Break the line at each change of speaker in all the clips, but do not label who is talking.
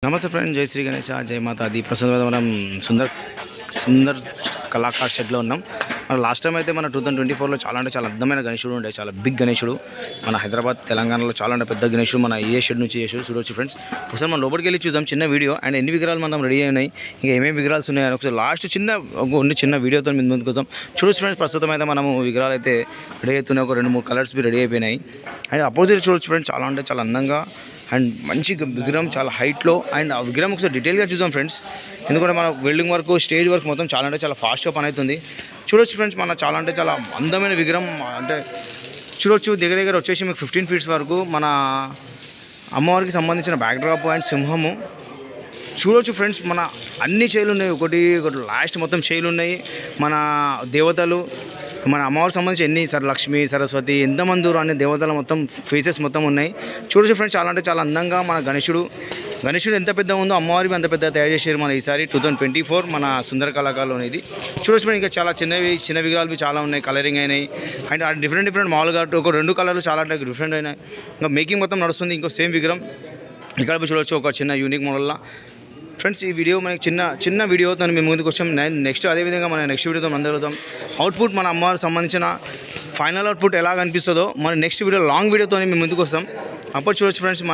నమస్తే ఫ్రెండ్, జై శ్రీ గణేష, జై మాతా ది. ప్రస్తుతం మనం సుందర్ కళాకార్ షెడ్లో ఉన్నాం. మన లాస్ట్ టైం అయితే మన 2024లో చాలా అందమైన గణేశుడు ఉండే, చాలా బిగ్ గణేశుడు. మన హైదరాబాద్ తెలంగాణలో చాలా పెద్ద గణేశుడు మన ఏ షెడ్ నుంచి చేసాడు చూడవచ్చు ఫ్రెండ్స్. ఒకసారి మనం లోపలికి వెళ్ళి చూద్దాం చిన్న వీడియో. అండ్ ఎన్ని విగ్రహాలు మనం రెడీ అయినాయి, ఇంకా ఏమేమి విగ్రహాలు ఉన్నాయని ఒకసారి లాస్ట్ చిన్న వీడియోతో మేము ముందుకు వస్తాం. చూడవచ్చు ఫ్రెండ్స్, ప్రస్తుతం అయితే మనము విగ్రహాలు అయితే రెడీ అవుతున్నాయి. ఒక 2-3 కలర్స్ రెడీ అయిపోయినాయి. అండ్ అపోజిట్ చూడవచ్చు ఫ్రెండ్స్, చాలా అందంగా అండ్ మంచి విగ్రహం, చాలా హైట్లో. అండ్ ఆ విగ్రహం ఒకసారి డీటెయిల్గా చూద్దాం ఫ్రెండ్స్, ఎందుకంటే మన వెల్డింగ్ వర్క్, స్టేజ్ వర్క్ మొత్తం చాలా ఫాస్ట్గా పని అవుతుంది. చూడొచ్చు ఫ్రెండ్స్, మన చాలా అందమైన విగ్రహం. అంటే చూడొచ్చు, దగ్గర వచ్చేసి మీకు 15 ఫీట్స్ వరకు మన అమ్మవారికి సంబంధించిన బ్యాక్డ్రాప్ అండ్ సింహము చూడొచ్చు ఫ్రెండ్స్. మన అన్ని చేలు ఉన్నాయి, ఒకటి లాస్ట్ మొత్తం చేలు ఉన్నాయి. మన దేవతలు, మన అమ్మవారికి సంబంధించి ఎన్ని లక్ష్మి, సరస్వతి, ఎంతమంది అనే దేవతల మొత్తం ఫేసెస్ మొత్తం ఉన్నాయి. చూడొచ్చు ఫ్రెండ్స్, చాలా అందంగా మన గణేశుడు ఎంత పెద్దగా ఉందో అమ్మవారికి అంత పెద్ద తయారు చేశారు మన ఈసారి 2024 మన సుందర కళాకారులో ఇది. చూడొచ్చు ఫ్రెండ్స్, ఇంకా చాలా చిన్న విగ్రహాలు చాలా ఉన్నాయి, కలరింగ్ అయినాయి. అండ్ డిఫరెంట్ మామూలుగా ఒక 2 కలర్లు చాలా డిఫరెంట్ అయినాయి. ఇంకా మేకింగ్ మొత్తం నడుస్తుంది. ఇంకో సేమ్ విగ్రహం ఇక్కడ చూడవచ్చు, ఒక చిన్న యూనిక్ మోడల్లా. ఫ్రెండ్స్, ఈ వీడియో మనకి చిన్న వీడియోతో మేము ముందుకు వచ్చాం. నెక్స్ట్ అదేవిధంగా మన నెక్స్ట్ వీడియోతో మనం జరుగుతాం. అవుట్పుట్ మన అమ్మవారికి సంబంధించిన ఫైనల్ అవుట్పుట్ ఎలా కనిపిస్తుందో మన నెక్స్ట్ వీడియో లాంగ్ వీడియోతో మేము ముందుకు వస్తాం. అప్పుడు చూడొచ్చు ఫ్రెండ్స్,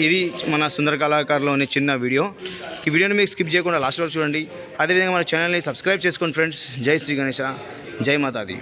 ఇది మన సుందర కళాకారులోని చిన్న వీడియో. ఈ వీడియోని మీకు స్కిప్ చేయకుండా లాస్ట్ వరకు చూడండి. అదేవిధంగా మన ఛానల్ని సబ్స్క్రైబ్ చేసుకోండి ఫ్రెండ్స్. జై శ్రీ గణేష, జై మాతాది.